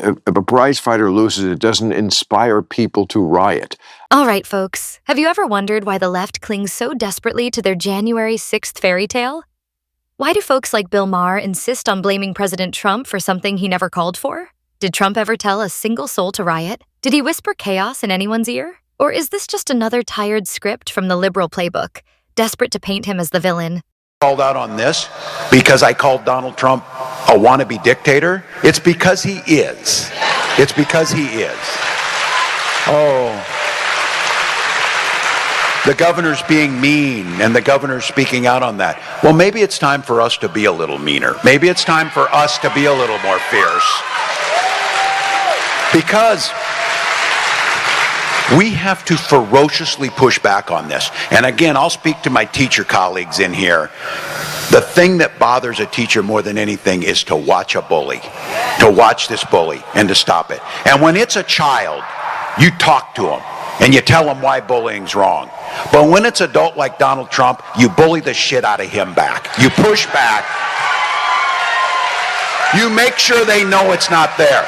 if a prize fighter loses, it doesn't inspire people to riot. All right, folks. Have you ever wondered why the left clings so desperately to their January 6th fairy tale? Why do folks like Bill Maher insist on blaming President Trump for something he never called for? Did Trump ever tell a single soul to riot? Did he whisper chaos in anyone's ear? Or is this just another tired script from the liberal playbook, desperate to paint him as the villain? Called out on this because I called Donald Trump a wannabe dictator. It's because he is. It's because he is. Oh. The governor's being mean, and the governor's speaking out on that. Well, maybe it's time for us to be a little meaner. Maybe it's time for us to be a little more fierce. Because we have to ferociously push back on this. And again, I'll speak to my teacher colleagues in here. The thing that bothers a teacher more than anything is to watch a bully, to watch this bully, and to stop it. And when it's a child, you talk to them, and you tell them why bullying's wrong. But when it's adult like Donald Trump, you bully the shit out of him back. You push back. You make sure they know it's not there.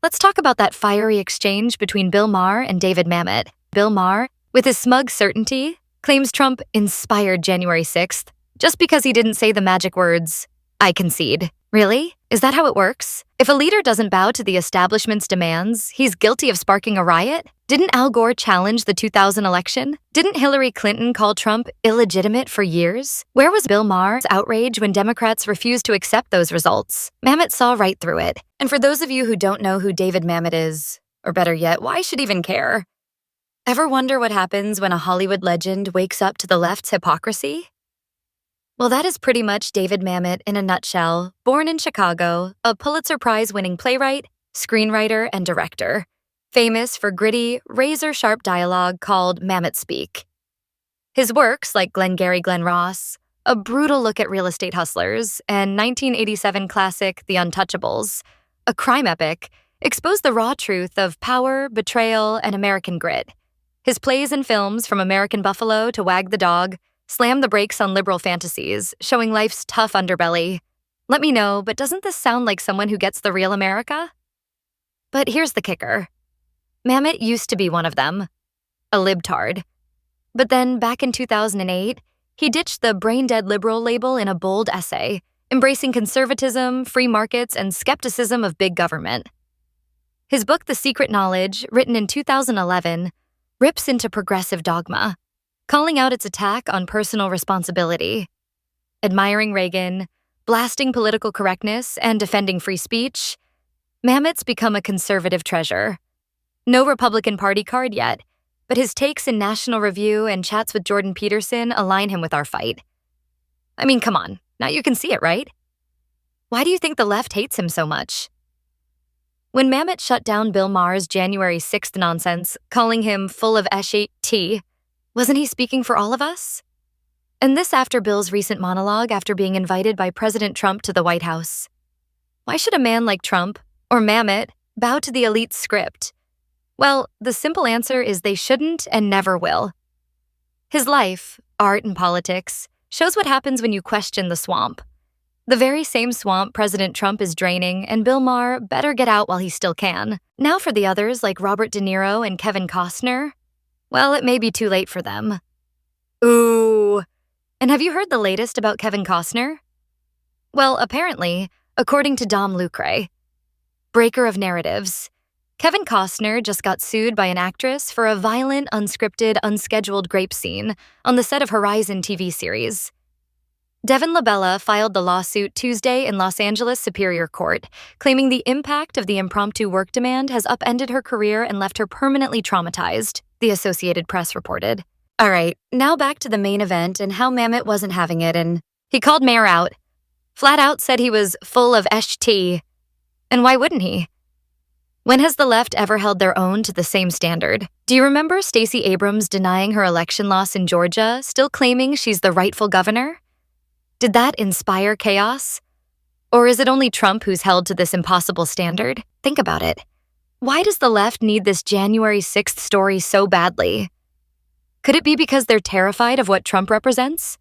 Let's talk about that fiery exchange between Bill Maher and David Mamet. Bill Maher, with his smug certainty, claims Trump inspired January 6th just because he didn't say the magic words, "I concede." Really? Is that how it works? If a leader doesn't bow to the establishment's demands, he's guilty of sparking a riot? Didn't Al Gore challenge the 2000 election? Didn't Hillary Clinton call Trump illegitimate for years? Where was Bill Maher's outrage when Democrats refused to accept those results? Mamet saw right through it. And for those of you who don't know who David Mamet is, or better yet, why should even care? Ever wonder what happens when a Hollywood legend wakes up to the left's hypocrisy? Well, that is pretty much David Mamet in a nutshell, born in Chicago, a Pulitzer Prize-winning playwright, screenwriter, and director, famous for gritty, razor-sharp dialogue called Mamet Speak. His works, like Glengarry Glen Ross, a brutal look at real estate hustlers, and 1987 classic The Untouchables, a crime epic, expose the raw truth of power, betrayal, and American grit. His plays and films, from American Buffalo to Wag the Dog, slam the brakes on liberal fantasies, showing life's tough underbelly. Let me know, but doesn't this sound like someone who gets the real America? But here's the kicker. Mamet used to be one of them, a libtard. But then, back in 2008, he ditched the brain-dead liberal label in a bold essay, embracing conservatism, free markets, and skepticism of big government. His book, The Secret Knowledge, written in 2011, rips into progressive dogma, calling out its attack on personal responsibility. Admiring Reagan, blasting political correctness, and defending free speech, Mamet's become a conservative treasure. No Republican Party card yet, but his takes in National Review and chats with Jordan Peterson align him with our fight. I mean, come on, now you can see it, right? Why do you think the left hates him so much? When Mamet shut down Bill Maher's January 6th nonsense, calling him full of shit, wasn't he speaking for all of us? And this after Bill's recent monologue after being invited by President Trump to the White House. Why should a man like Trump, or Mamet, bow to the elite script? Well, the simple answer is they shouldn't and never will. His life, art, and politics shows what happens when you question the swamp. The very same swamp President Trump is draining, and Bill Maher better get out while he still can. Now for the others like Robert De Niro and Kevin Costner, well, it may be too late for them. Ooh. And have you heard the latest about Kevin Costner? Well, apparently, according to Dom Lucre, breaker of narratives, Kevin Costner just got sued by an actress for a violent, unscripted, unscheduled grape scene on the set of Horizon TV series. Devin LaBella filed the lawsuit Tuesday in Los Angeles Superior Court, claiming the impact of the impromptu work demand has upended her career and left her permanently traumatized, the Associated Press reported. All right, now back to the main event and how Mamet wasn't having it, and he called Maher out. Flat out said he was full of sh-t. And why wouldn't he? When has the left ever held their own to the same standard? Do you remember Stacey Abrams denying her election loss in Georgia, still claiming she's the rightful governor? Did that inspire chaos? Or is it only Trump who's held to this impossible standard? Think about it. Why does the left need this January 6th story so badly? Could it be because they're terrified of what Trump represents?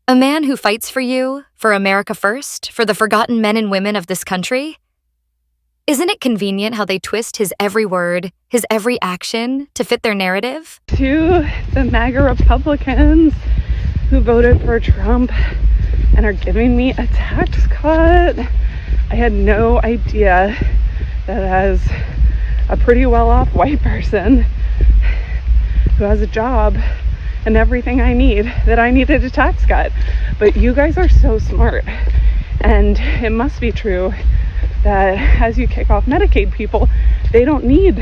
A man who fights for you, for America first, for the forgotten men and women of this country? Isn't it convenient how they twist his every word, his every action to fit their narrative? To the MAGA Republicans who voted for Trump and are giving me a tax cut, I had no idea that as a pretty well-off white person who has a job and everything I need, that I needed a tax cut. But you guys are so smart, and it must be true that as you kick off Medicaid people, they don't need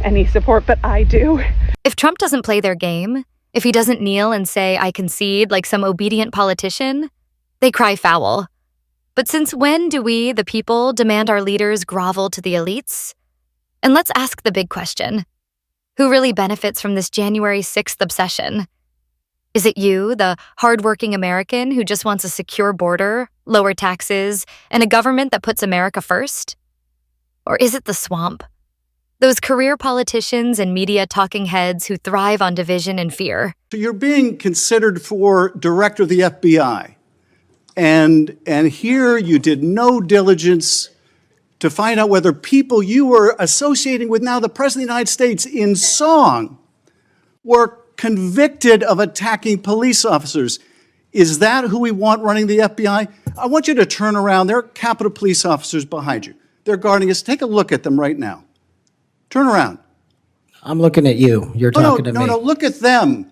any support, but I do. If Trump doesn't play their game, if he doesn't kneel and say, "I concede," like some obedient politician, they cry foul. But since when do we, the people, demand our leaders grovel to the elites? And let's ask the big question. Who really benefits from this January 6th obsession? Is it you, the hardworking American who just wants a secure border, lower taxes, and a government that puts America first? Or is it the swamp? Those career politicians and media talking heads who thrive on division and fear. So you're being considered for director of the FBI. And here you did no diligence to find out whether people you were associating with now the President of the United States in song were convicted of attacking police officers. Is that who we want running the FBI? I want you to turn around. There are Capitol Police officers behind you. They're guarding us. Take a look at them right now. Turn around. I'm looking at you. You're talking to me. No, look at them.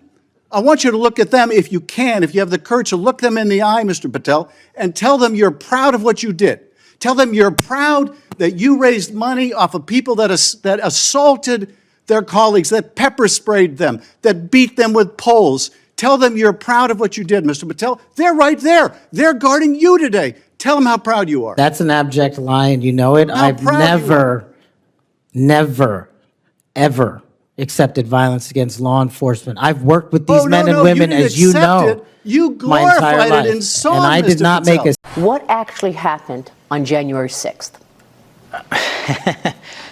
I want you to look at them if you can, if you have the courage to look them in the eye, Mr. Patel, and tell them you're proud of what you did. Tell them you're proud that you raised money off of people that assaulted their colleagues, that pepper sprayed them, that beat them with poles. Tell them you're proud of what you did, Mr. Patel. They're right there. They're guarding you today. Tell them how proud you are. That's an abject lie, and you know it. I've never, ever accepted violence against law enforcement. I've worked with these men and women, as you know, you my entire glorified life. it in song, and I did Mr. not Patel. make a... What actually happened on January 6th?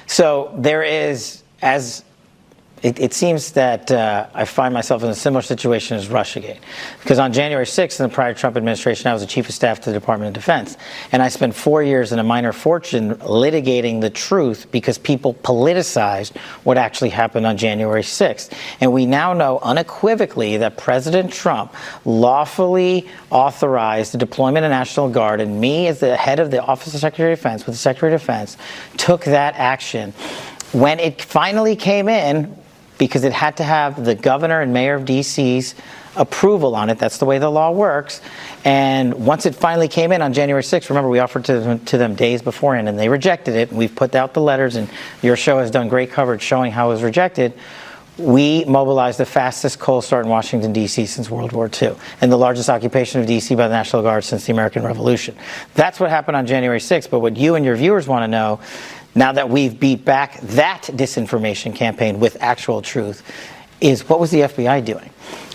So there is, as it seems that I find myself in a similar situation as Russiagate. Because on January 6th, in the prior Trump administration, I was the chief of staff to the Department of Defense. And I spent 4 years in a minor fortune litigating the truth because people politicized what actually happened on January 6th. And we now know unequivocally that President Trump lawfully authorized the deployment of National Guard, and me as the head of the Office of Secretary of Defense, with the Secretary of Defense, took that action. When it finally came in, because it had to have the governor and mayor of D.C.'s approval on it. That's the way the law works. And once it finally came in on January 6th, remember, we offered to them days beforehand, and they rejected it. We've put out the letters, and your show has done great coverage showing how it was rejected. We mobilized the fastest cold start in Washington, D.C. since World War II, and the largest occupation of D.C. by the National Guard since the American Revolution. That's what happened on January 6th. But what you and your viewers want to know, now that we've beat back that disinformation campaign with actual truth, is what was the FBI doing?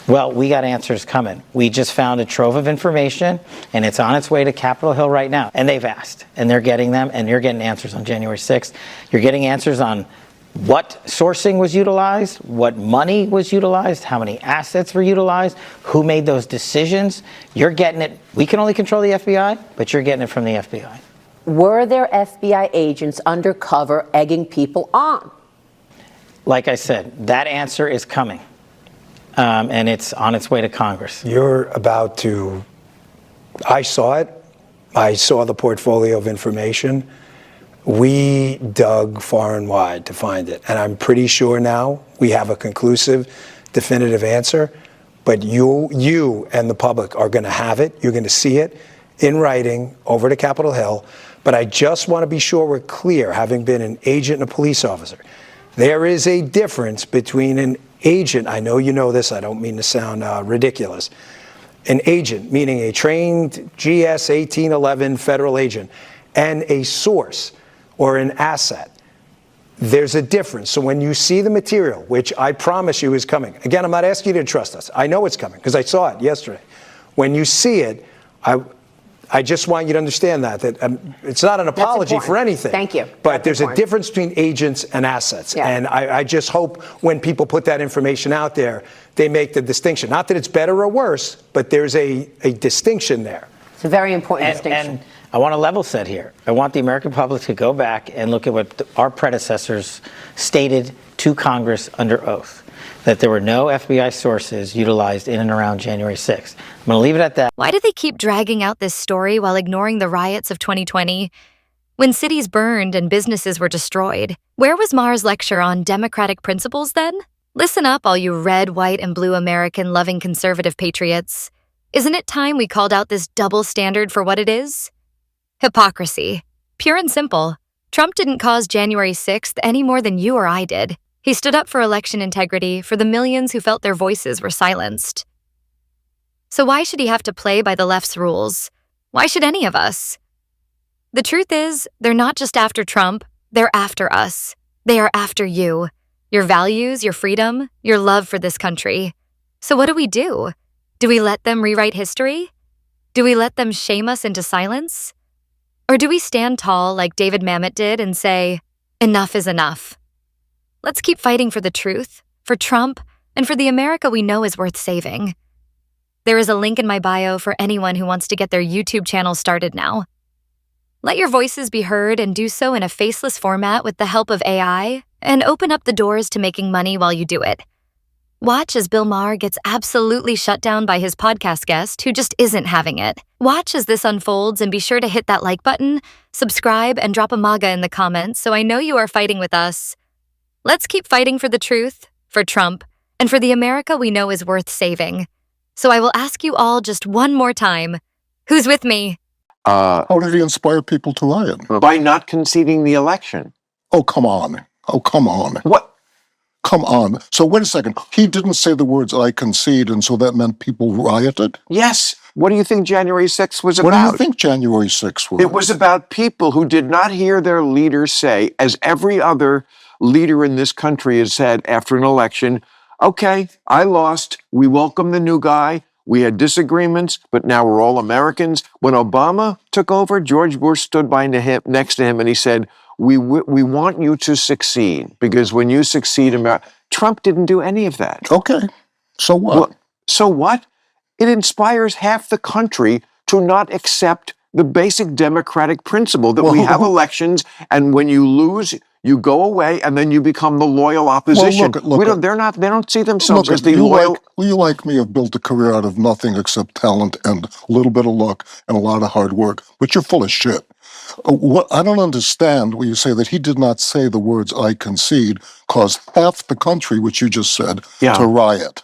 Well, we got answers coming. We just found a trove of information, and it's on its way to Capitol Hill right now. And they've asked, and they're getting them, and you're getting answers on January 6th. You're getting answers on what sourcing was utilized, what money was utilized, how many assets were utilized, who made those decisions. You're getting it. We can only control the FBI, but you're getting it from the FBI. Were there FBI agents undercover egging people on? Like I said, that answer is coming, and it's on its way to Congress. You're about to, I saw it. I saw the portfolio of information. We dug far and wide to find it, and I'm pretty sure now we have a conclusive, definitive answer, but you and the public are going to have it. You're going to see it in writing over to Capitol Hill. But I just want to be sure we're clear, having been an agent and a police officer. There is a difference between an agent, I know you know this, I don't mean to sound ridiculous, an agent, meaning a trained GS 1811 federal agent, and a source or an asset. There's a difference. So when you see the material, which I promise you is coming, again, I'm not asking you to trust us. I know it's coming because I saw it yesterday. When you see it, I just want you to understand that it's not an apology for anything. Thank you. But there's a difference between agents and assets. Yeah. And I just hope when people put that information out there, they make the distinction. Not that it's better or worse, but there's a distinction there. It's a very important distinction. And I want to level set here. I want the American public to go back and look at what our predecessors stated to Congress under oath, that there were no FBI sources utilized in and around January 6th. I'm going to leave it at that. Why do they keep dragging out this story while ignoring the riots of 2020? When cities burned and businesses were destroyed, where was Maher's lecture on democratic principles then? Listen up, all you red, white, and blue American-loving conservative patriots. Isn't it time we called out this double standard for what it is? Hypocrisy. Pure and simple. Trump didn't cause January 6th any more than you or I did. He stood up for election integrity for the millions who felt their voices were silenced. So why should he have to play by the left's rules? Why should any of us? The truth is, they're not just after Trump, they're after us. They are after you. Your values, your freedom, your love for this country. So what do? Do we let them rewrite history? Do we let them shame us into silence? Or do we stand tall like David Mamet did and say, enough is enough? Let's keep fighting for the truth, for Trump, and for the America we know is worth saving. There is a link in my bio for anyone who wants to get their YouTube channel started now. Let your voices be heard and do so in a faceless format with the help of AI, and open up the doors to making money while you do it. Watch as Bill Maher gets absolutely shut down by his podcast guest who just isn't having it. Watch as this unfolds and be sure to hit that like button, subscribe, and drop a MAGA in the comments so I know you are fighting with us. Let's keep fighting for the truth, for Trump, and for the America we know is worth saving. So I will ask you all just one more time. Who's with me? How did he inspire people to riot? By not conceding the election. Oh, come on. Oh, come on. What? Come on. So wait a second. He didn't say the words, I concede, and so that meant people rioted? Yes. What do you think January 6th was about? What do you think January 6th was? It was about people who did not hear their leaders say, as every other leader in this country has said after an election, okay, I lost. We welcome the new guy. We had disagreements, but now we're all Americans. When Obama took over, George Bush stood next to him and he said, we want you to succeed, because when you succeed, Trump didn't do any of that. Okay. So what? Well, so what? It inspires half the country to not accept the basic democratic principle that we have elections, and when you lose, you go away, and then you become the loyal opposition. Look, they don't see themselves as the loyal. You like me have built a career out of nothing except talent and a little bit of luck and a lot of hard work, but you're full of shit. What I don't understand when you say that he did not say the words "I concede" caused half the country, which you just said, to riot.